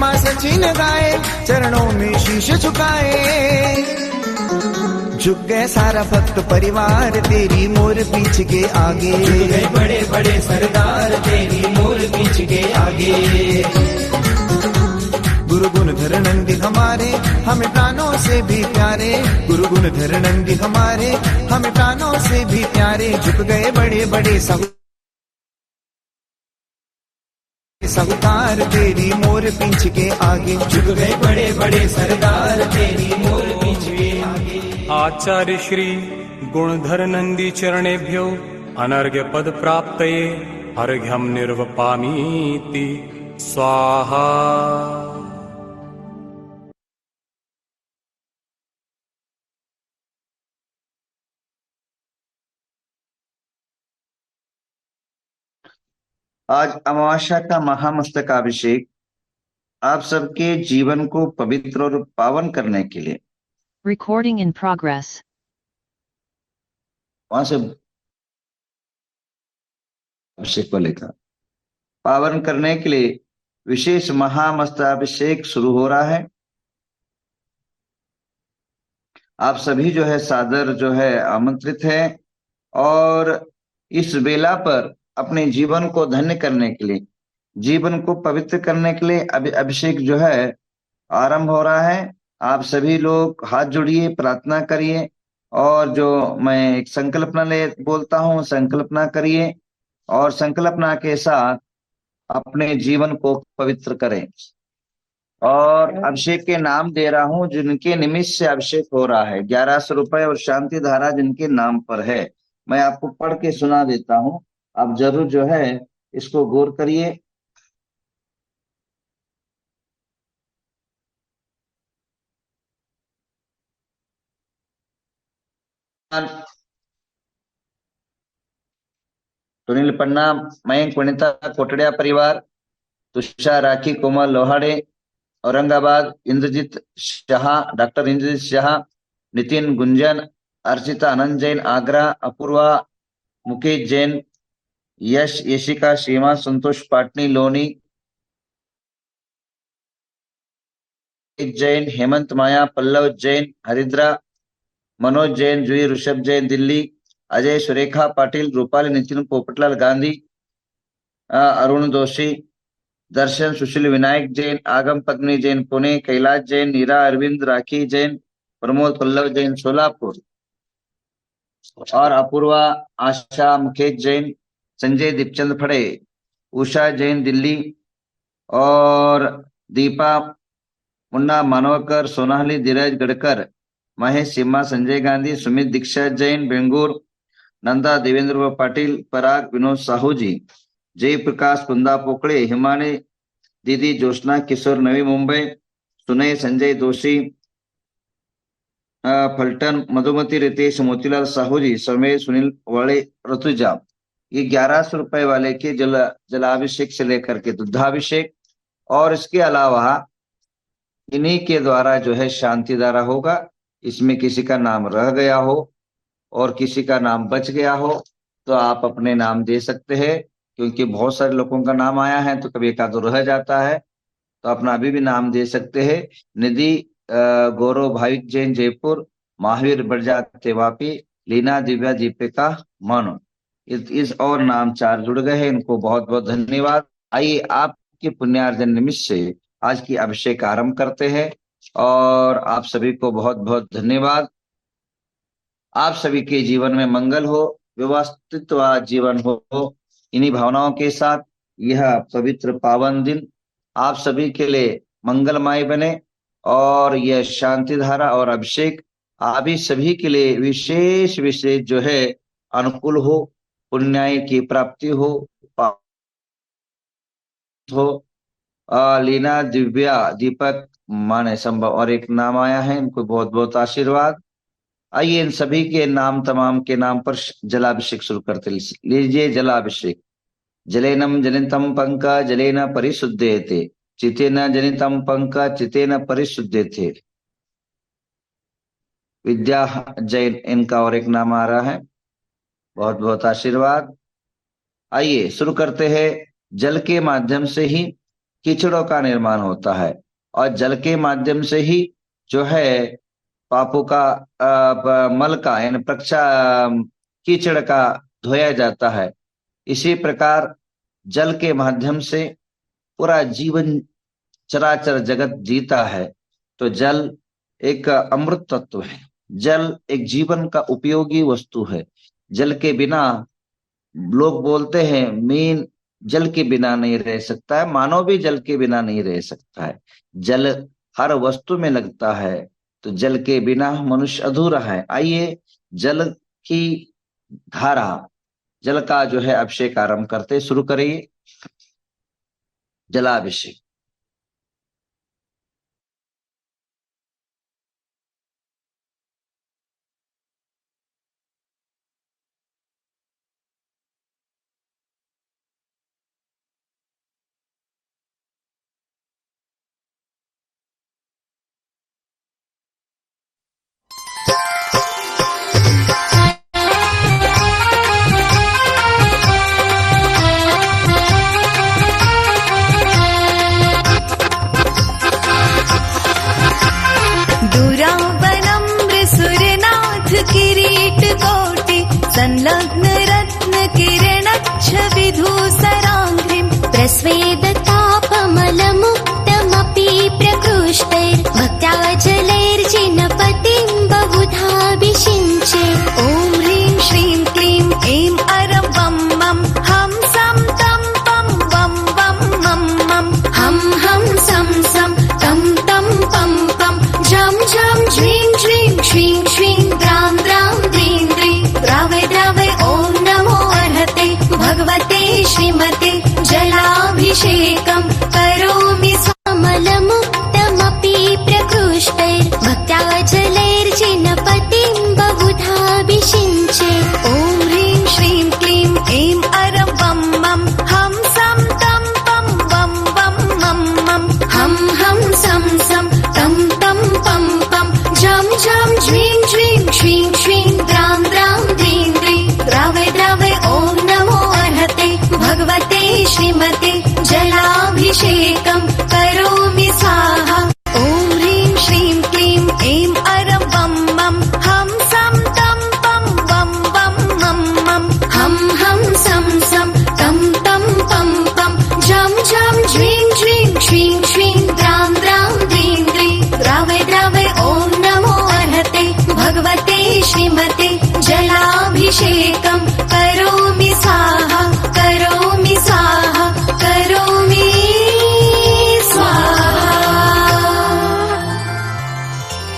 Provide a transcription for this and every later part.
महिमा सचिन गाए, चरणों में शीश झुकाए। झुक गए सारा भक्त परिवार तेरी मोर पीछ के आगे। झुक गए बड़े बड़े सरदार तेरी मोर पीछ के आगे। गुरु गुण धर नंदी हमारे, हमें प्राणों से भी प्यारे। गुरु गुण धर नंदी हमारे, हमें प्राणों से भी प्यारे। झुक गए बड़े बड़े साहूकार तेरी मोर पीछ के आगे। झुक गए बड़े बड़े सरदार तेरी मोर पीछ के आगे। आचार्य श्री गुणधर नंदी चरणेभ्यो अनर्घ्य पद प्राप्तये अर्घ्यम निर्वपामीति स्वाहा। आज अमावस्या का महामस्तकाभिषेक आप सबके जीवन को पवित्र और पावन करने के लिए। Recording in progress. वहां से अभिषेक को लेकर पावन करने के लिए विशेष महामस्तकाभिषेक शुरू हो रहा है। आप सभी जो है सादर जो है आमंत्रित है और इस बेला पर अपने जीवन को धन्य करने के लिए, जीवन को पवित्र करने के लिए अभिषेक जो है आरंभ हो रहा है। आप सभी लोग हाथ जोड़िए, प्रार्थना करिए और जो मैं एक संकल्पना ले बोलता हूँ संकल्पना करिए और संकल्पना के साथ अपने जीवन को पवित्र करें। और अभिषेक के नाम दे रहा हूं जिनके निमित्त से अभिषेक हो रहा है। 1100 रुपए और शांति धारा जिनके नाम पर है, मैं आपको पढ़ के सुना देता हूं, आप जरूर जो है इसको गौर करिए। सुनील पन्ना, मयंक वनिता कोटड़िया परिवार, तुषार राखी, कोमल लोहाड़े औरंगाबाद, इंद्रजीत शाह, डॉक्टर इंद्रजीत शाह, नितिन गुंजन, अर्चिता आनंद जैन आगरा, अपूर्वा मुकेश जैन, यश यशिका सीमा, संतोष पाटनी लोनी जैन, हेमंत माया, पल्लव जैन हरिद्रा, मनोज जैन, जूही ऋषभ जैन दिल्ली, अजय सुरेखा पाटिल, रूपाली नितिन पोपटलाल गांधी, अरुण दोषी, दर्शन सुशील विनायक जैन, आगम पद्मिनी जैन पुणे, कैलाश जैन, नीरा अरविंद, राखी जैन, प्रमोद पल्लव जैन सोलापुर और अपूर्वा आशा मुकेश जैन, संजय दीपचंद फड़े, उषा जैन दिल्ली और दीपा मुन्ना मानवकर, सोनाली धीरज गडकर, महेश सिम्हा, संजय गांधी, सुमित दीक्षा जैन बेंगूर, नंदा देवेंद्र पाटिल, पराग विनोद साहू जी, जय प्रकाश कुंदा पोकड़े, हिमानी दीदी, ज्योत्ना किशोर नवी मुंबई, सुनय संजय दोषी, फलटन, मधुमती रितेश, मोतीलाल साहू जी, समय सुनील वाले, ऋतुजा। ये 1100 रुपए वाले के जलाभिषेक से लेकर के दुग्धाभिषेक और इसके अलावा इन्हीं के द्वारा जो है शांति धारा होगा। इसमें किसी का नाम रह गया हो और किसी का नाम बच गया हो तो आप अपने नाम दे सकते हैं, क्योंकि बहुत सारे लोगों का नाम आया है तो कभी एक आध रह जाता है, तो अपना अभी भी नाम दे सकते हैं। निधि गौरव भाविक जैन जयपुर, महावीर बरजाते वापी, लीना दिव्या दीपिका मानो, इस और नाम 4 जुड़ गए हैं, इनको बहुत बहुत धन्यवाद। आइए आपके पुण्यार्जन निमित्त से आज की अभिषेक आरंभ करते हैं और आप सभी को बहुत बहुत धन्यवाद। आप सभी के जीवन में मंगल हो, व्यवस्थित जीवन हो, इन्हीं भावनाओं के साथ यह पवित्र पावन दिन आप सभी के लिए मंगलमय बने और यह शांति धारा और अभिषेक आप ही सभी के लिए विशेष विशेष जो है अनुकूल हो, पुण्याय की प्राप्ति हो। लीना दिव्या दीपक माने संभव और एक नाम आया है, इनको बहुत बहुत आशीर्वाद। आइए इन सभी के नाम तमाम के नाम पर जलाभिषेक शुरू करते लीजिए। जलाभिषेक। जलेनम जनितम पंक जलेन परिशुद्धेते, चितेन जनितम पंक चितेन परिशुद्धेते। विद्या जैन इनका और एक नाम आ रहा है, बहुत बहुत आशीर्वाद। आइए शुरू करते हैं। जल के माध्यम से ही कीचड़ों का निर्माण होता है, और जल के माध्यम से ही जो है पापों का मल का यानी कीचड़ का धोया जाता है। इसी प्रकार जल के माध्यम से पूरा जीवन चराचर जगत जीता है। तो जल एक अमृत तत्व है, जल एक जीवन का उपयोगी वस्तु है। जल के बिना, लोग बोलते हैं मीन जल के बिना नहीं रह सकता है, मानव भी जल के बिना नहीं रह सकता है। जल हर वस्तु में लगता है, तो जल के बिना मनुष्य अधूरा है। आइए जल की धारा, जल का जो है अभिषेक आरंभ करते, शुरू करिए जलाभिषेक। संलग्न रत्न किरणच्छविधूसराङ्घ्रिं प्रस्वेदतापमलमुक्तमपि प्रकृष्टैर्भक्त्या जलैर्जिनपतिं बहुधाभिषिञ्चे। ॐ ह्रीं श्रीं क्लीं ऐं अरं वं मं हं सं तं पं वं वं मं मं हं हं सं सं तं तं पं पं झं झं झ्रीं झ्रीं श्रीं श्रीं द्रां द्रां द्रीं द्रीं द्रावय द्रावय। ॐ नमो अर्हते भगवते श्रीमते जलाभिषेकं करोमि स्वामलमुक्तमपि प्रकृष्टैर्भक्त्या जलैर्जिनपतिं बहुधाभिषिञ्चे। ॐ ह्रीं श्रीं क्लीं ऐं अरं वं मं हं सं तं पं वं वं मं मं हं हं सं सं तं तं पं पं झं झं झ्रीं झ्रीं श्रीं श्रीं द्रां द्रां द्रीं द्रीं द्रावय द्रावय। ॐ नमो अर्हते भगवते श्रीमते जलाभिषेकं करोमि स्वाहा। ॐ ह्रीं श्रीं क्लीं ऐं अरं वं मं हं सं तं पं वं वं मं मं हं हं सं सं तं तं पं पं झं झं झ्रीं झ्रीं श्रीं श्रीं द्रां द्रां द्रीं द्रीं द्रावय द्रावय। ॐ नमो अर्हते भगवते श्रीमते जलाभिषेकं करोमि स्वाहा करोमि स्वाहा करोमि स्वाहा।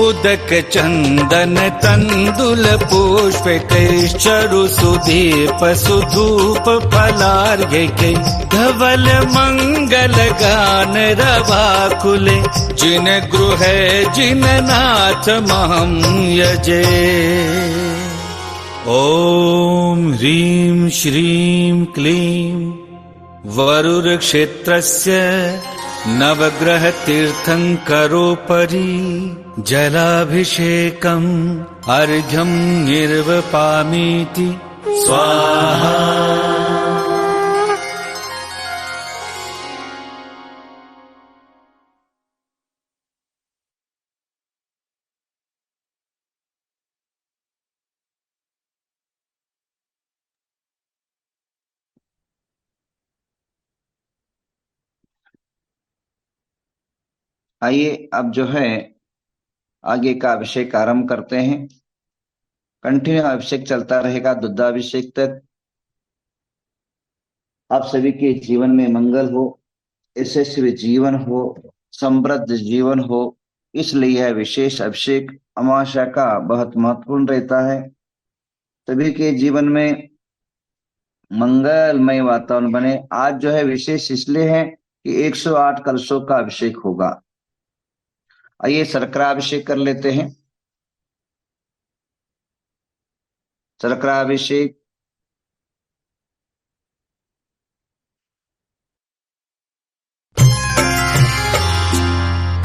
उदक चंदन तंदुल पुष्पैश्चरु सुदीप सुधूप फलार्घ्य धवल मंगल गान रवाकुले जिन गृह जिन नाथ महं यजे। ॐ ह्रीं श्रीं क्लीं वरुरक्षेत्रस्य नवग्रह तीर्थंकरोपरि जलाभिषेकम् अर्घ्यं निर्वपामीति स्वाहा। आइए अब जो है आगे का अभिषेक आरंभ करते हैं। कंटिन्यू अभिषेक चलता रहेगा दुग्धाभिषेक तक। आप सभी के जीवन में मंगल हो, यशस्वी जीवन हो, समृद्ध जीवन हो, इसलिए यह विशेष अभिषेक अमावस्या का बहुत महत्वपूर्ण रहता है। सभी के जीवन में मंगलमय वातावरण बने। आज जो है विशेष इसलिए है कि 108 कलशों का अभिषेक होगा। आइए शर्करा अभिषेक कर लेते हैं। शर्करा अभिषेक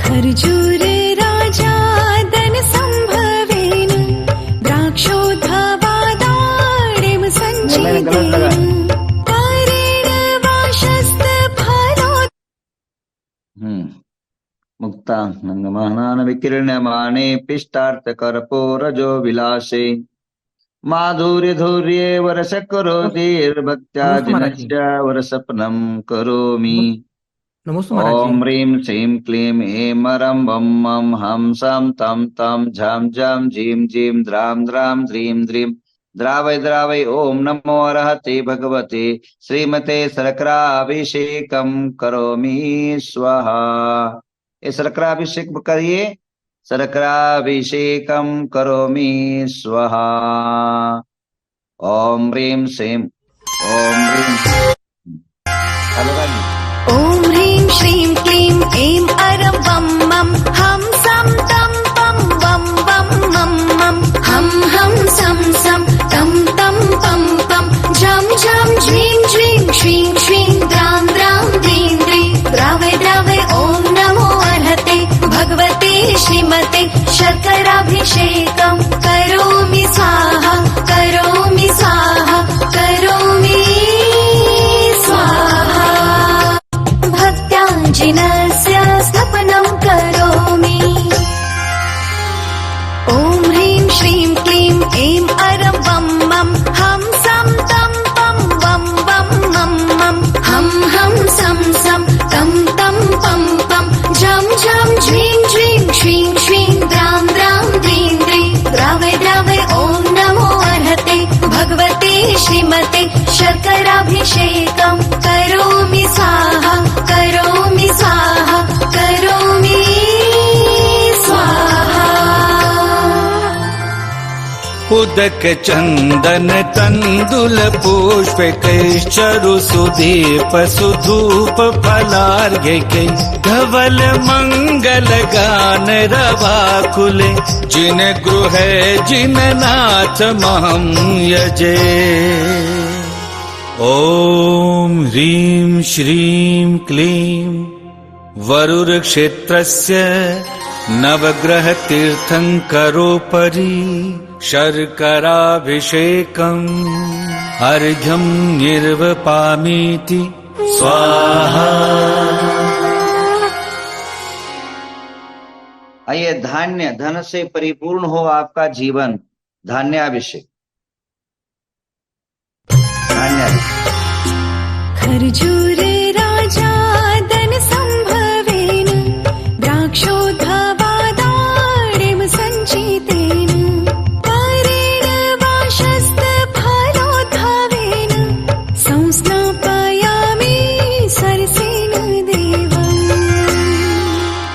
खर्जूर राजा दन संभवेन द्राक्षोद्भवादाणिम संचितेन कारेण वाशस्त फलो। मुक्ताङ्गमहनान विकीर्ण्यमाने पिष्टार्थकर्पूरजो विलासे माधुर्ये वर्ष करोतिर्भक्त्या जिनस्य वरसपनं करोमि। ॐ ह्रीं श्रीं क्लीं ऐं रं वं मं हं सं तं तं झं झं झीं झीं द्रां द्रां द्रीं द्रीं द्रावय द्रावय। ॐ नमो अर्हते भगवते श्रीमते शर्कराभिषेकं करोमि स्वाहा। ये शर्कराभिषेक करिए, शर्कराभिषेकं करोमि स्वाहा। ॐ ह्रीं श्रीं ॐ ह्रीं श्रीं क्लीं ऐं अरं वं मं हं सं तं पं वं वं मं मं हं हं सं सं तं तं पं पं झं झं झ्रीं झ्रीं श्रीं श्रीं द्रां द्रां द्रीं द्रीं द्रावय द्रावय। ॐ नमो अर्हते भगवते श्रीमते शर्कराभिषेकं करोमि स्वाहा करोमि स्वाहा करोमि स्वाहा। भक्त्याञ्जिनस्य स्थापनं करोमि। ॐ ह्रीं श्रीं क्लीं ऐं अरं वं मं हं सं तं पं वं वं मं मं हं हं सं सं तं तं पं पं झं झं झ्रीं झ्रीं श्रीं श्रीं द्रां द्रां द्रीं द्रीं द्रावय द्रावय। ॐ नमो अर्हते भगवते श्रीमते शर्कराभिषेकं करोमि स्वाहा करोमि स्वाहा करोमि स्वाहा। उदक चंदन तंदुल पुष्प कैश्चरु सुदीप सुधूप फलार्घ्य धवल मंगल गान रवाकुले जिन गृह जिन नाथ महं यजे। ॐ ह्रीं श्रीं क्लीं वरुरक्षेत्रस्य नवग्रह तीर्थंकरोपरि शर्कराभिषेकम् अर्घ्यं निर्वपामीति स्वाहा। आइए, धान्य धन से परिपूर्ण हो आपका जीवन। धान्याभिषेक। खर्जूर राजा धन संभवेन द्राक्षोद्भवादाडिम सञ्चितेन परेण वाशस्त फलोद्भवेन संस्नापयामि सरसेन देवम्।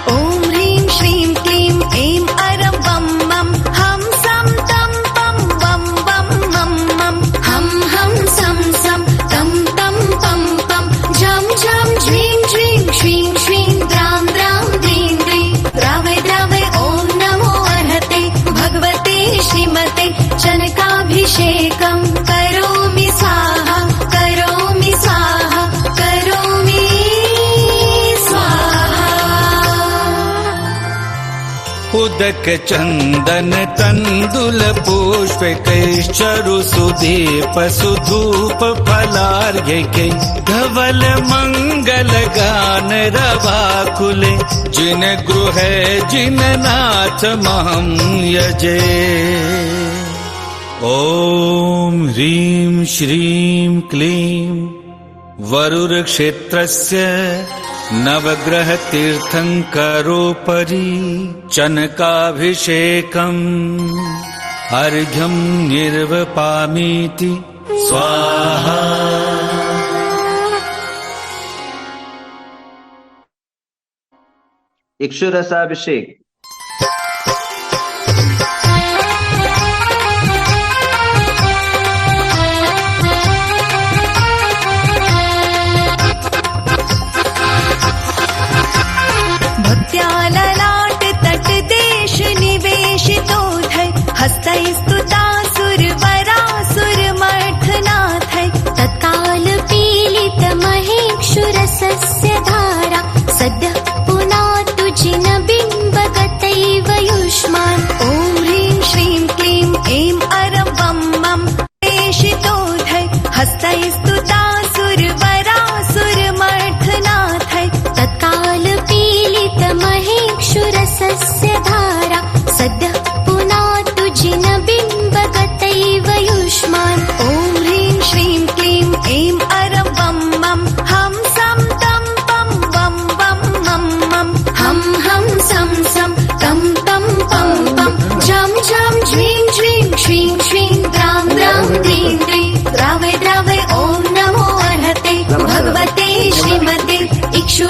ॐ ह्रीं श्रीं क्लीं ऐं अरं वं मं हं सं तं पं वं वं मं मं हं हं सं सं तं तं पं पं झं झं झ्रीं झ्रीं श्रीं श्रीं द्रां द्रां द्रीं द्रीं द्रावय द्रावय। ॐ नमो अर्हते भगवते श्रीमते चनकाभिषेकं करोमि स्वाहा करोमि स्वाहा करोमि स्वाहा। उदक चंदन तंदुल पुष्प कैश्चरु सुदीप सुधूप फलार्घ्य धवल मंगल गान रवाकुले जिन गृह जिन नाथ महं यजे। ॐ ह्रीं श्रीं क्लीं वरुरक्षेत्रस्य नवग्रह तीर्थंकरोपरि चनकाभिषेकम् अर्घ्यं निर्वपामीति स्वाहा। इक्षुरसाभिषेक। ललाट तट देश निवेशितो धै हस्तैस्तुतासुर वरासुर मठनाथै तत्काल पीलित महेक्षुरसस्य धारा सद्यः पुनातु जिन बिम्ब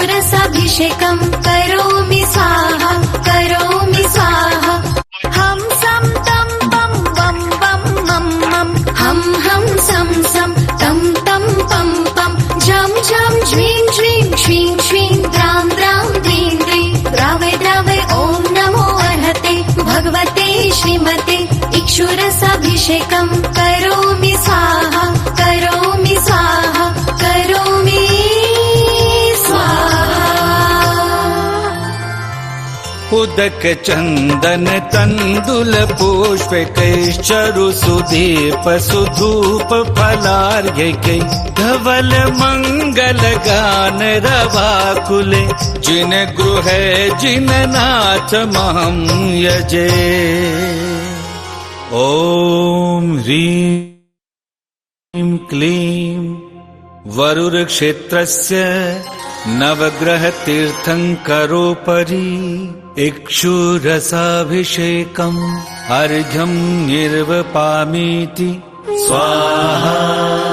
इक्षुरसाभिषेकं करोमि स्वाहा करोमि स्वाहा हम सम तम बम बम बम मम मम हम सम सम तम तम पम पम झम झम झ्वीं झ्वीं श्वीं श्वीं द्रां द्रां द्रीं द्रीं द्रावय द्रावय ॐ नमो अर्हते भगवते श्रीमते इक्षुरसाभिषेकं करोमि स्वाहा करोमि स्वाहा करोमि उदक चंदन तंदुल पुष्प कैश्चरु सुदीप सुधूप फलार्घ्य धवल मंगल गान रवाकुले जिन गृह जिन नाथ महं यजे ओम ह्रीं क्लीं वरुर क्षेत्रस्य नवग्रह तीर्थंकरोपरि इक्षुरसाभिषेकम् अर्घ्यं निर्वपामीति स्वाहा।